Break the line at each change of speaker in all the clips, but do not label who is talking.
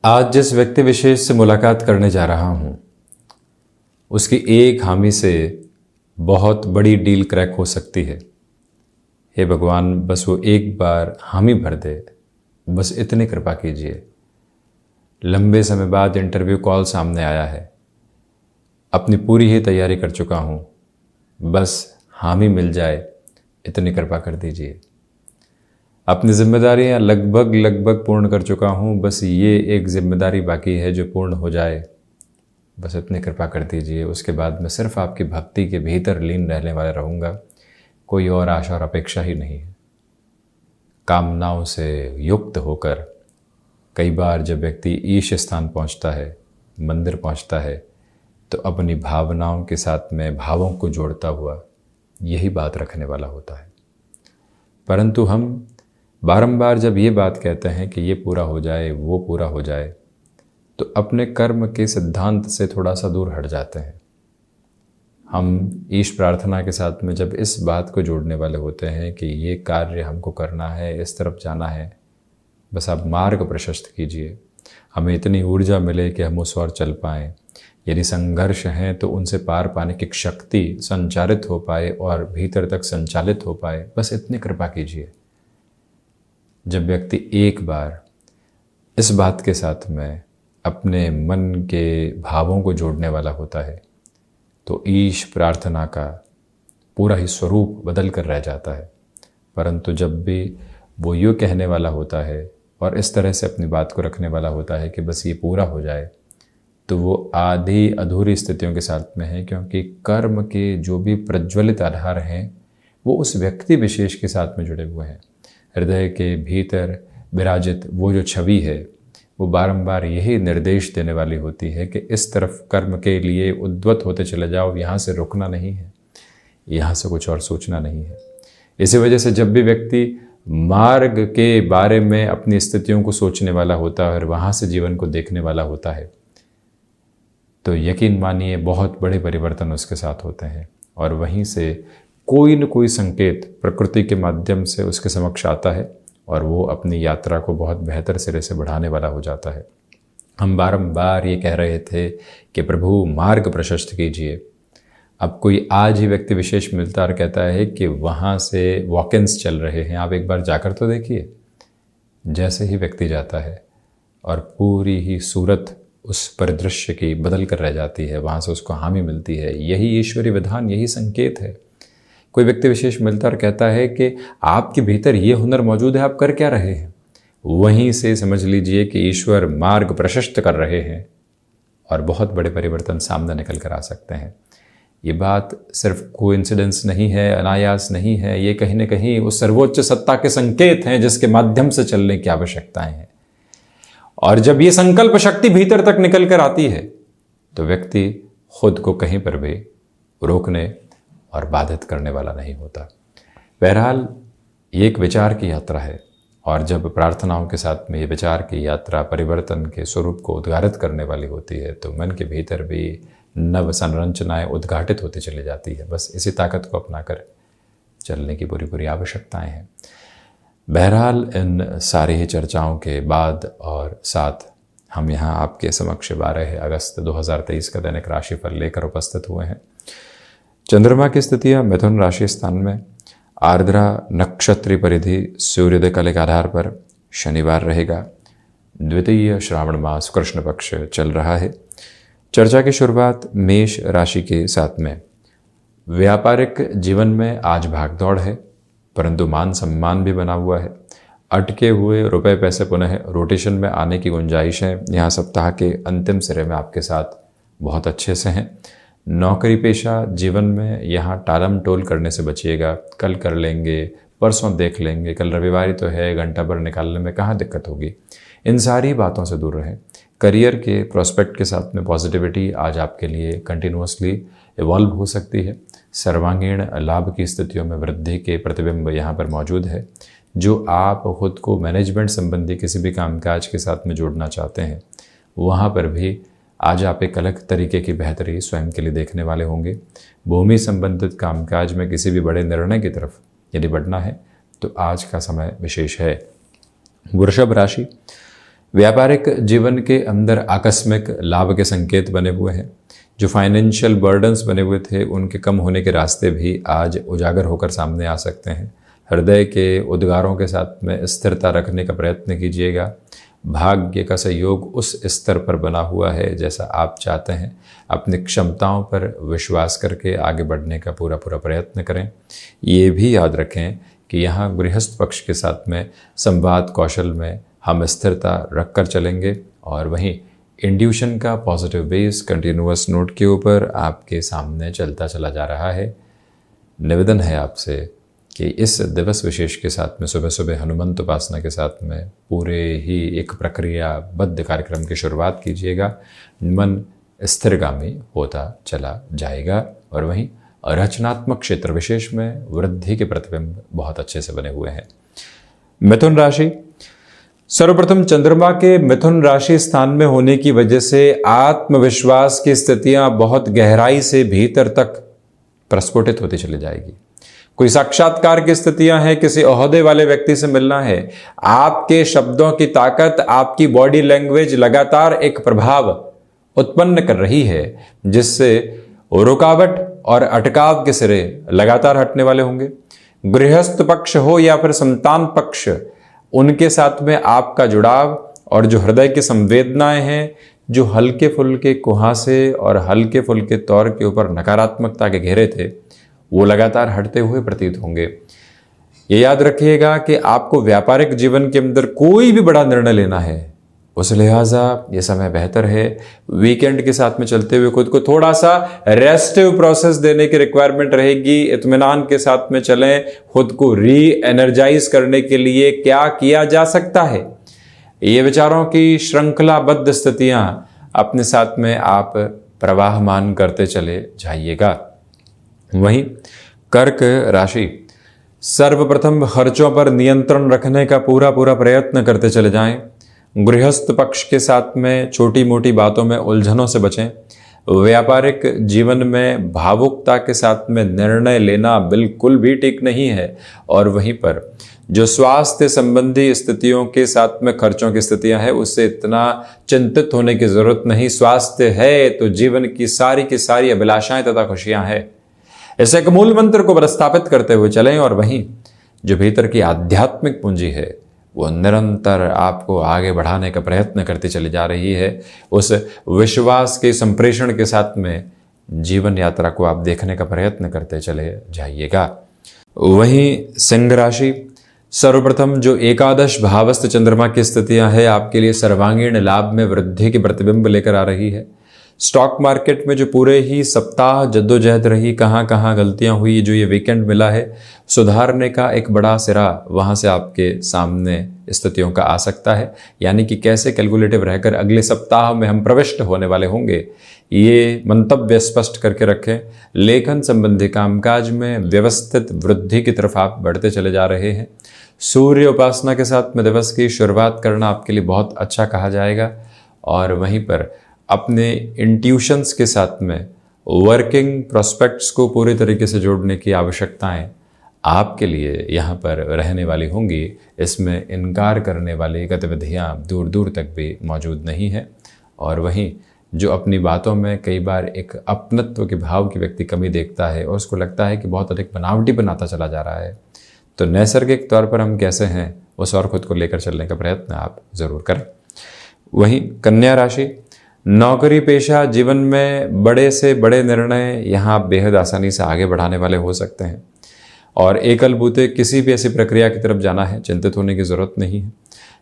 आज जिस व्यक्ति विशेष से मुलाकात करने जा रहा हूँ, उसकी एक हामी से बहुत बड़ी डील क्रैक हो सकती है। हे भगवान, बस वो एक बार हामी भर दे, बस इतनी कृपा कीजिए। लंबे समय बाद इंटरव्यू कॉल सामने आया है। अपनी पूरी ही तैयारी कर चुका हूँ, बस हामी मिल जाए, इतनी कृपा कर दीजिए। अपनी जिम्मेदारियां लगभग पूर्ण कर चुका हूँ, बस ये एक जिम्मेदारी बाकी है जो पूर्ण हो जाए, बस इतनी कृपा कर दीजिए। उसके बाद मैं सिर्फ आपकी भक्ति के भीतर लीन रहने वाला रहूँगा, कोई और आशा और अपेक्षा ही नहीं है। कामनाओं से युक्त होकर कई बार जब व्यक्ति ईश स्थान पहुँचता है, मंदिर पहुँचता है, तो अपनी भावनाओं के साथ में भावों को जोड़ता हुआ यही बात रखने वाला होता है। परंतु हम बारंबार जब ये बात कहते हैं कि ये पूरा हो जाए, वो पूरा हो जाए, तो अपने कर्म के सिद्धांत से थोड़ा सा दूर हट जाते हैं। हम ईश प्रार्थना के साथ में जब इस बात को जोड़ने वाले होते हैं कि ये कार्य हमको करना है, इस तरफ जाना है, बस आप मार्ग प्रशस्त कीजिए, हमें इतनी ऊर्जा मिले कि हम उस ओर चल पाएँ। यदि संघर्ष हैं तो उनसे पार पाने की शक्ति संचारित हो पाए और भीतर तक संचालित हो पाए, बस इतनी कृपा कीजिए। जब व्यक्ति एक बार इस बात के साथ में अपने मन के भावों को जोड़ने वाला होता है, तो ईश प्रार्थना का पूरा ही स्वरूप बदल कर रह जाता है। परंतु जब भी वो यूँ कहने वाला होता है और इस तरह से अपनी बात को रखने वाला होता है कि बस ये पूरा हो जाए, तो वो आधी अधूरी स्थितियों के साथ में है, क्योंकि कर्म के जो भी प्रज्वलित आधार हैं वो उस व्यक्ति विशेष के साथ में जुड़े हुए हैं। हृदय के भीतर विराजित वो जो छवि है, वो बारंबार यही निर्देश देने वाली होती है कि इस तरफ कर्म के लिए उद्वत होते चले जाओ, यहाँ से रुकना नहीं है, यहाँ से कुछ और सोचना नहीं है। इसी वजह से जब भी व्यक्ति मार्ग के बारे में अपनी स्थितियों को सोचने वाला होता है और वहाँ से जीवन को देखने वाला होता है, तो यकीन मानिए बहुत बड़े परिवर्तन उसके साथ होते हैं। और वहीं से कोई न कोई संकेत प्रकृति के माध्यम से उसके समक्ष आता है और वो अपनी यात्रा को बहुत बेहतर सिरे से बढ़ाने वाला हो जाता है। हम बारंबार ये कह रहे थे कि प्रभु मार्ग प्रशस्त कीजिए। अब कोई आज ही व्यक्ति विशेष मिलता और कहता है कि वहाँ से वॉक-इन्स चल रहे हैं, आप एक बार जाकर तो देखिए। जैसे ही व्यक्ति जाता है और पूरी ही सूरत उस परिदृश्य की बदल कर रह जाती है, वहाँ से उसको हामी मिलती है। यही ईश्वरी विधान, यही संकेत है। कोई व्यक्ति विशेष मिलता और कहता है कि आपके भीतर ये हुनर मौजूद है, आप कर क्या रहे हैं, वहीं से समझ लीजिए कि ईश्वर मार्ग प्रशस्त कर रहे हैं और बहुत बड़े परिवर्तन सामने निकल कर आ सकते हैं। ये बात सिर्फ कोइंसिडेंस नहीं है, अनायास नहीं है, ये कहीं न कहीं उस सर्वोच्च सत्ता के संकेत हैं जिसके माध्यम से चलने की आवश्यकताएं हैं। और जब ये संकल्प शक्ति भीतर तक निकल कर आती है, तो व्यक्ति खुद को कहीं पर भी रोकने और बाधित करने वाला नहीं होता। बहरहाल ये एक विचार की यात्रा है, और जब प्रार्थनाओं के साथ में ये विचार की यात्रा परिवर्तन के स्वरूप को उद्घाटित करने वाली होती है, तो मन के भीतर भी नव संरचनाएं उद्घाटित होती चली जाती है। बस इसी ताकत को अपनाकर चलने की पूरी आवश्यकताएं हैं। बहरहाल इन सारी ही चर्चाओं के बाद और साथ हम यहाँ आपके समक्ष 12 अगस्त 2023 का दैनिक राशिफल लेकर उपस्थित हुए हैं। चंद्रमा की स्थितियाँ मिथुन राशि स्थान में आर्द्रा नक्षत्री परिधि सूर्योदय काल के आधार पर शनिवार रहेगा। द्वितीय श्रावण मास कृष्ण पक्ष चल रहा है। चर्चा की शुरुआत मेष राशि के साथ में। व्यापारिक जीवन में आज भागदौड़ है, परंतु मान सम्मान भी बना हुआ है। अटके हुए रुपए पैसे पुनः रोटेशन में आने की गुंजाइश है। यहाँ सप्ताह के अंतिम सिरे में आपके साथ बहुत अच्छे से हैं। नौकरी पेशा जीवन में यहाँ टालम टोल करने से बचिएगा। कल कर लेंगे, परसों देख लेंगे, कल रविवार ही तो है, घंटा भर निकालने में कहाँ दिक्कत होगी, इन सारी बातों से दूर रहें। करियर के प्रोस्पेक्ट के साथ में पॉजिटिविटी आज आपके लिए कंटिन्यूसली इवॉल्व हो सकती है। सर्वांगीण लाभ की स्थितियों में वृद्धि के प्रतिबिंब यहाँ पर मौजूद है। जो आप खुद को मैनेजमेंट संबंधी किसी भी कामकाज के साथ में जोड़ना चाहते हैं, वहाँ पर भी आज आप एक अलग तरीके की बेहतरी स्वयं के लिए देखने वाले होंगे। भूमि संबंधित कामकाज में किसी भी बड़े निर्णय की तरफ यदि बढ़ना है तो आज का समय विशेष है। वृषभ राशि, व्यापारिक जीवन के अंदर आकस्मिक लाभ के संकेत बने हुए हैं। जो फाइनेंशियल बर्डन्स बने हुए थे उनके कम होने के रास्ते भी आज उजागर होकर सामने आ सकते हैं। हृदय के उद्गारों के साथ में स्थिरता रखने का प्रयत्न कीजिएगा। भाग्य का सहयोग उस स्तर पर बना हुआ है जैसा आप चाहते हैं। अपनी क्षमताओं पर विश्वास करके आगे बढ़ने का पूरा प्रयत्न करें। ये भी याद रखें कि यहाँ गृहस्थ पक्ष के साथ में संवाद कौशल में हम स्थिरता रखकर चलेंगे और वहीं इंड्यूशन का पॉजिटिव बेस कंटिन्यूअस नोट के ऊपर आपके सामने चलता चला जा रहा है। निवेदन है आपसे कि इस दिवस विशेष के साथ में सुबह सुबह हनुमंत उपासना के साथ में पूरे ही एक प्रक्रियाबद्ध कार्यक्रम की शुरुआत कीजिएगा। मन स्थिरगामी होता चला जाएगा और वहीं रचनात्मक क्षेत्र विशेष में वृद्धि के प्रतिबिंब बहुत अच्छे से बने हुए हैं। मिथुन राशि, सर्वप्रथम चंद्रमा के मिथुन राशि स्थान में होने की वजह से आत्मविश्वास की स्थितियां बहुत गहराई से भीतर तक प्रस्फुटित होती चली जाएगी। कोई साक्षात्कार की स्थितियां हैं, किसी ओहदे वाले व्यक्ति से मिलना है। आपके शब्दों की ताकत, आपकी बॉडी लैंग्वेज लगातार एक प्रभाव उत्पन्न कर रही है जिससे रुकावट और अटकाव के सिरे लगातार हटने वाले होंगे। गृहस्थ पक्ष हो या फिर संतान पक्ष, उनके साथ में आपका जुड़ाव और जो हृदय की संवेदनाएं हैं, जो हल्के फुल्के कुहासे और हल्के फुल्के तौर के ऊपर नकारात्मकता के घेरे थे, वो लगातार हटते हुए प्रतीत होंगे। ये याद रखिएगा कि आपको व्यापारिक जीवन के अंदर कोई भी बड़ा निर्णय लेना है, उस लिहाजा ये समय बेहतर है। वीकेंड के साथ में चलते हुए खुद को थोड़ा सा रेस्टिव प्रोसेस देने की रिक्वायरमेंट रहेगी। इत्मीनान के साथ में चलें। खुद को री एनर्जाइज करने के लिए क्या किया जा सकता है, ये विचारों की श्रृंखलाबद्ध स्थितियां अपने साथ में आप प्रवाहमान करते चले जाइएगा। वहीं कर्क राशि, सर्वप्रथम खर्चों पर नियंत्रण रखने का पूरा प्रयत्न करते चले जाएं। गृहस्थ पक्ष के साथ में छोटी मोटी बातों में उलझनों से बचें। व्यापारिक जीवन में भावुकता के साथ में निर्णय लेना बिल्कुल भी ठीक नहीं है। और वहीं पर जो स्वास्थ्य संबंधी स्थितियों के साथ में खर्चों की स्थितियां हैं, उससे इतना चिंतित होने की जरूरत नहीं। स्वास्थ्य है तो जीवन की सारी अभिलाषाएं तथा खुशियां हैं। इस एक मूल मंत्र को प्रस्थापित करते हुए चलें और वहीं जो भीतर की आध्यात्मिक पूंजी है वो निरंतर आपको आगे बढ़ाने का प्रयत्न करती चली जा रही है। उस विश्वास के संप्रेषण के साथ में जीवन यात्रा को आप देखने का प्रयत्न करते चले जाइएगा। वहीं सिंह राशि, सर्वप्रथम जो एकादश भावस्थ चंद्रमा की स्थितियां हैं आपके लिए सर्वांगीण लाभ में वृद्धि के प्रतिबिंब लेकर आ रही है। स्टॉक मार्केट में जो पूरे ही सप्ताह जद्दोजहद रही, कहाँ कहाँ गलतियां हुई, जो ये वीकेंड मिला है, सुधारने का एक बड़ा सिरा वहाँ से आपके सामने स्थितियों का आ सकता है। यानी कि कैसे कैलकुलेटिव रहकर अगले सप्ताह में हम प्रविष्ट होने वाले होंगे, ये मंतव्य स्पष्ट करके रखें। लेखन संबंधी कामकाज में व्यवस्थित वृद्धि की तरफ आप बढ़ते चले जा रहे हैं। सूर्य उपासना के साथ में दिवस की शुरुआत करना आपके लिए बहुत अच्छा कहा जाएगा। और वहीं पर अपने इंट्यूशंस के साथ में वर्किंग प्रोस्पेक्ट्स को पूरी तरीके से जोड़ने की आवश्यकताएं आपके लिए यहाँ पर रहने वाली होंगी। इसमें इनकार करने वाली गतिविधियाँ दूर दूर तक भी मौजूद नहीं है। और वहीं जो अपनी बातों में कई बार एक अपनत्व के भाव की व्यक्ति कमी देखता है और उसको लगता है कि बहुत अधिक बनावटी बनाता चला जा रहा है, तो नैसर्गिक तौर पर हम कैसे हैं उस और खुद को लेकर चलने का प्रयत्न आप ज़रूर करें। वहीं कन्या राशि, नौकरी पेशा जीवन में बड़े से बड़े निर्णय यहाँ बेहद आसानी से आगे बढ़ाने वाले हो सकते हैं। और एकल बूते किसी भी ऐसी प्रक्रिया की तरफ जाना है, चिंतित होने की ज़रूरत नहीं है।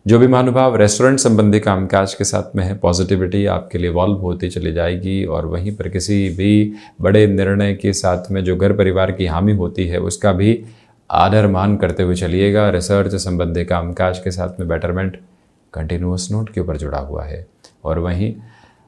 जो भी महानुभाव रेस्टोरेंट संबंधी कामकाज के साथ में है, पॉजिटिविटी आपके लिए इवॉल्व होती चली जाएगी। और वहीं पर किसी भी बड़े निर्णय के साथ में जो घर परिवार की हामी होती है उसका भी आदर मान करते हुए चलिएगा। रिसर्च संबंधी कामकाज के साथ में बेटरमेंट कंटिन्यूअस नोट के ऊपर जुड़ा हुआ है। और वहीं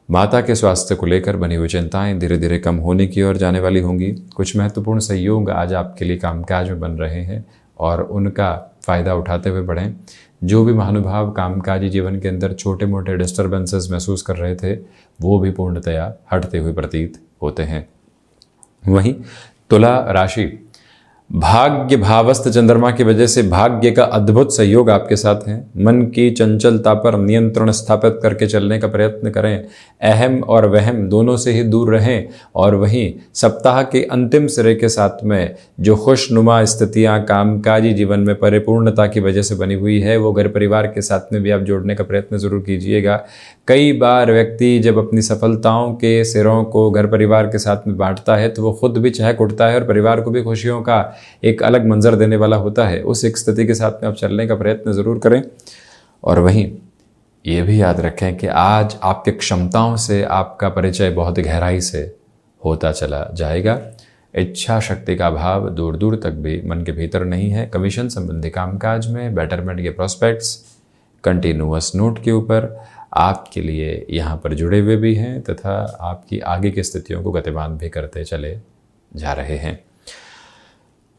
माता के स्वास्थ्य को लेकर बनी हुई चिंताएं धीरे धीरे कम होने की ओर जाने वाली होंगी। कुछ महत्वपूर्ण सहयोग आज आपके लिए कामकाज में बन रहे हैं और उनका फ़ायदा उठाते हुए बढ़ें। जो भी महानुभाव कामकाजी जीवन के अंदर छोटे मोटे डिस्टर्बेंसेस महसूस कर रहे थे, वो भी पूर्णतया हटते हुए प्रतीत होते हैं। वहीं तुला राशि, भाग्य भावस्थ चंद्रमा की वजह से भाग्य का अद्भुत सहयोग आपके साथ है। मन की चंचलता पर नियंत्रण स्थापित करके चलने का प्रयत्न करें। अहम और वहम दोनों से ही दूर रहें। और वहीं सप्ताह के अंतिम सिरे के साथ में जो खुशनुमा स्थितियां कामकाजी जीवन में परिपूर्णता की वजह से बनी हुई है, वो घर परिवार के साथ में भी आप जोड़ने का प्रयत्न जरूर कीजिएगा। कई बार व्यक्ति जब अपनी सफलताओं के सिरों को घर परिवार के साथ में बांटता है तो वो खुद भी चहक उठता है और परिवार को भी खुशियों का एक अलग मंजर देने वाला होता है। उस एक स्थिति के साथ में आप चलने का प्रयत्न ज़रूर करें। और वहीं ये भी याद रखें कि आज आपके क्षमताओं से आपका परिचय बहुत गहराई से होता चला जाएगा। इच्छा शक्ति का अभाव दूर दूर तक भी मन के भीतर नहीं है। कमीशन संबंधी कामकाज में बेटरमेंट के प्रोस्पेक्ट्स कंटिन्यूअस नोट के ऊपर आपके लिए यहाँ पर जुड़े हुए भी हैं तथा आपकी आगे की स्थितियों को गतिमान भी करते चले जा रहे हैं।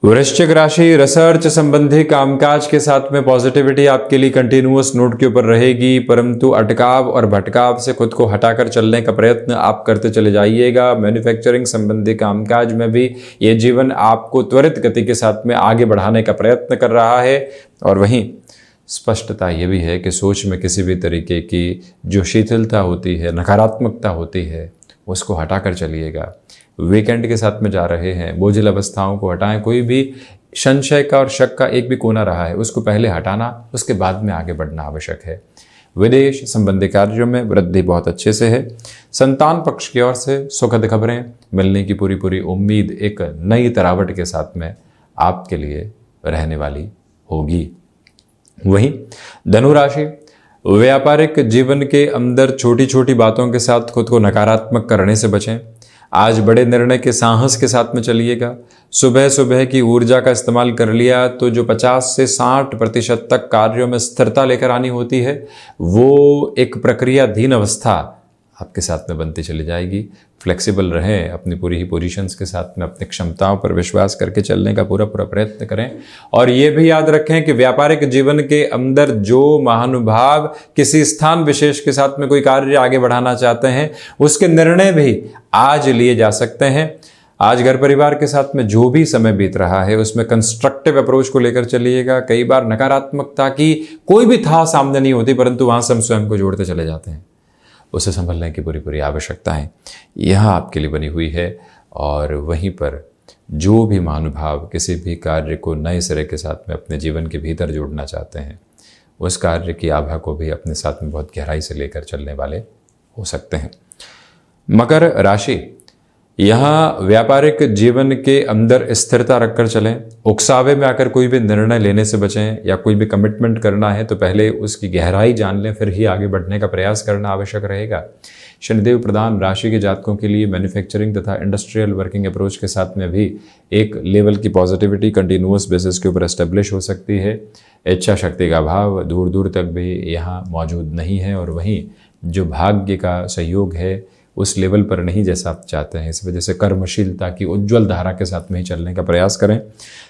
वृश्चिक राशि, रिसर्च संबंधी कामकाज के साथ में पॉजिटिविटी आपके लिए कंटिन्यूअस नोट के ऊपर रहेगी, परंतु अटकाव और भटकाव से खुद को हटाकर चलने का प्रयत्न आप करते चले जाइएगा। मैन्युफैक्चरिंग संबंधी कामकाज में भी ये जीवन आपको त्वरित गति के साथ में आगे बढ़ाने का प्रयत्न कर रहा है। और वहीं स्पष्टता ये भी है कि सोच में किसी भी तरीके की जो शिथिलता होती है, नकारात्मकता होती है, उसको हटाकर चलिएगा। वीकेंड के साथ में जा रहे हैं, बोझिल अवस्थाओं को हटाएं। कोई भी संशय का और शक का एक भी कोना रहा है उसको पहले हटाना, उसके बाद में आगे बढ़ना आवश्यक है। विदेश संबंधी कार्यों में वृद्धि बहुत अच्छे से है। संतान पक्ष की ओर से सुखद खबरें मिलने की पूरी उम्मीद एक नई तरावट के साथ में आपके लिए रहने वाली होगी। वहीं धनु राशि, व्यापारिक जीवन के अंदर छोटी छोटी बातों के साथ खुद को नकारात्मक करने से बचें। आज बड़े निर्णय के साहस के साथ में चलिएगा। सुबह सुबह की ऊर्जा का इस्तेमाल कर लिया तो जो 50 से 60% तक कार्यों में स्थिरता लेकर आनी होती है, वो एक प्रक्रियाधीन अवस्था आपके साथ में बनती चली जाएगी। फ्लेक्सिबल रहें, अपनी पूरी ही पोजीशंस के साथ में अपनी क्षमताओं पर विश्वास करके चलने का पूरा प्रयत्न करें। और ये भी याद रखें कि व्यापारिक जीवन के अंदर जो महानुभाव किसी स्थान विशेष के साथ में कोई कार्य आगे बढ़ाना चाहते हैं, उसके निर्णय भी आज लिए जा सकते हैं। आज घर परिवार के साथ में जो भी समय बीत रहा है उसमें कंस्ट्रक्टिव अप्रोच को लेकर चलिएगा। कई बार नकारात्मकता की कोई भी था सामने नहीं होती, परंतु वहां से हम स्वयं को जोड़ते चले जाते हैं। उसे संभलने की पूरी आवश्यकताएं यहाँ आपके लिए बनी हुई है। और वहीं पर जो भी महानुभाव किसी भी कार्य को नए सिरे के साथ में अपने जीवन के भीतर जोड़ना चाहते हैं, उस कार्य की आभा को भी अपने साथ में बहुत गहराई से लेकर चलने वाले हो सकते हैं। मकर राशि, यहाँ व्यापारिक जीवन के अंदर स्थिरता रखकर चलें। उकसावे में आकर कोई भी निर्णय लेने से बचें। या कोई भी कमिटमेंट करना है तो पहले उसकी गहराई जान लें, फिर ही आगे बढ़ने का प्रयास करना आवश्यक रहेगा। शनिदेव प्रधान राशि के जातकों के लिए मैन्युफैक्चरिंग तथा इंडस्ट्रियल वर्किंग अप्रोच के साथ में भी एक लेवल की पॉजिटिविटी कंटिन्यूअस बेसिस के ऊपर एस्टेब्लिश हो सकती है। इच्छा शक्ति का अभाव दूर दूर तक भी यहाँ मौजूद नहीं है। और वहीं जो भाग्य का सहयोग है उस लेवल पर नहीं जैसा आप चाहते हैं, इस वजह से कर्मशीलता की उज्ज्वल धारा के साथ में ही चलने का प्रयास करें।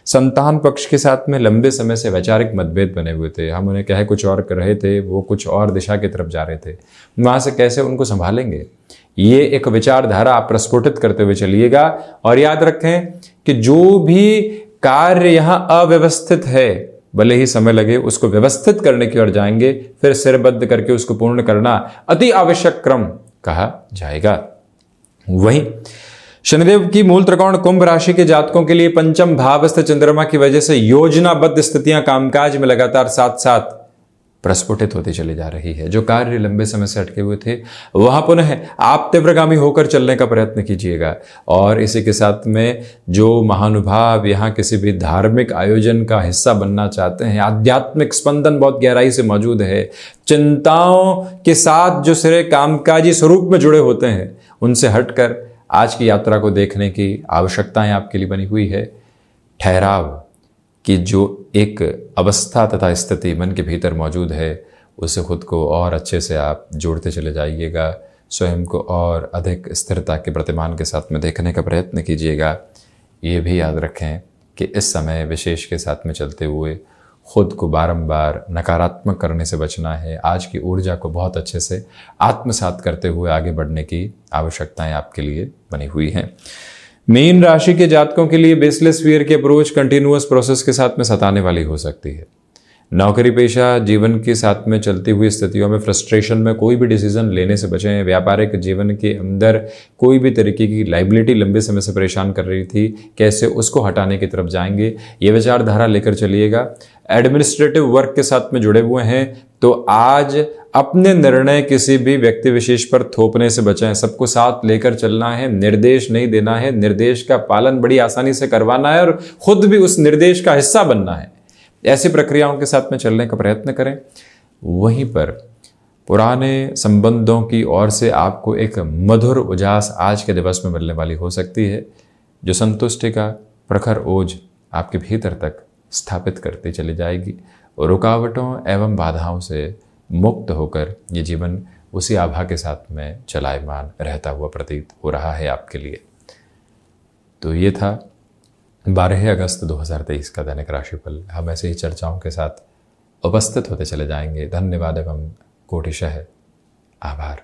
संतान पक्ष के साथ में लंबे समय से वैचारिक मतभेद बने हुए थे, हम उन्हें कहे कुछ और कर रहे थे, वो कुछ और दिशा की तरफ जा रहे थे, वहाँ से कैसे उनको संभालेंगे, ये एक विचारधारा आप प्रस्फुटित करते हुए चलिएगा। और याद रखें कि जो भी कार्य यहाँ अव्यवस्थित है, भले ही समय लगे, उसको व्यवस्थित करने की ओर जाएंगे, फिर सिरबद्ध करके उसको पूर्ण करना अति आवश्यक क्रम कहा जाएगा। वहीं शनिदेव की मूल त्रिकोण कुंभ राशि के जातकों के लिए पंचम भावस्थ चंद्रमा की वजह से योजनाबद्ध स्थितियां कामकाज में लगातार साथ साथ प्रस्फुटित होती चली जा रही है। जो कार्य लंबे समय से अटके हुए थे वहां पुनः आप तीव्रगामी होकर चलने का प्रयत्न कीजिएगा। और इसी के साथ में जो महानुभाव यहाँ किसी भी धार्मिक आयोजन का हिस्सा बनना चाहते हैं, आध्यात्मिक स्पंदन बहुत गहराई से मौजूद है। चिंताओं के साथ जो सिरे कामकाजी स्वरूप में जुड़े होते हैं, उनसे हटकर आज की यात्रा को देखने की आवश्यकताएं आपके लिए बनी हुई है। ठहराव कि जो एक अवस्था तथा स्थिति मन के भीतर मौजूद है, उसे खुद को और अच्छे से आप जोड़ते चले जाइएगा। स्वयं को और अधिक स्थिरता के प्रतिमान के साथ में देखने का प्रयत्न कीजिएगा। ये भी याद रखें कि इस समय विशेष के साथ में चलते हुए खुद को बारंबार नकारात्मक करने से बचना है। आज की ऊर्जा को बहुत अच्छे से आत्मसात करते हुए आगे बढ़ने की आवश्यकताएं आपके लिए बनी हुई हैं। मीन राशि के जातकों के लिए बेसलेस फियर की अप्रोच कंटिन्यूअस प्रोसेस के साथ में सताने वाली हो सकती है। नौकरी पेशा जीवन के साथ में चलती हुई स्थितियों में फ्रस्ट्रेशन में कोई भी डिसीजन लेने से बचें। व्यापारिक जीवन के अंदर कोई भी तरीके की लाइबिलिटी लंबे समय से परेशान कर रही थी, कैसे उसको हटाने की तरफ जाएंगे, ये विचारधारा लेकर चलिएगा। एडमिनिस्ट्रेटिव वर्क के साथ में जुड़े हुए हैं तो आज अपने निर्णय किसी भी व्यक्ति विशेष पर थोपने से बचें। सबको साथ लेकर चलना है, निर्देश नहीं देना है, निर्देश का पालन बड़ी आसानी से करवाना है और खुद भी उस निर्देश का हिस्सा बनना है। ऐसी प्रक्रियाओं के साथ में चलने का प्रयत्न करें। वहीं पर पुराने संबंधों की ओर से आपको एक मधुर उजास आज के दिवस में मिलने वाली हो सकती है, जो संतुष्टि का प्रखर ओज आपके भीतर तक स्थापित करती चली जाएगी। रुकावटों एवं बाधाओं से मुक्त होकर ये जीवन उसी आभा के साथ में चलायमान रहता हुआ प्रतीत हो रहा है आपके लिए। तो ये था 12 अगस्त 2023 का दैनिक राशिफल। हम ऐसे ही चर्चाओं के साथ उपस्थित होते चले जाएंगे। धन्यवाद एवं कोटिशः आभार।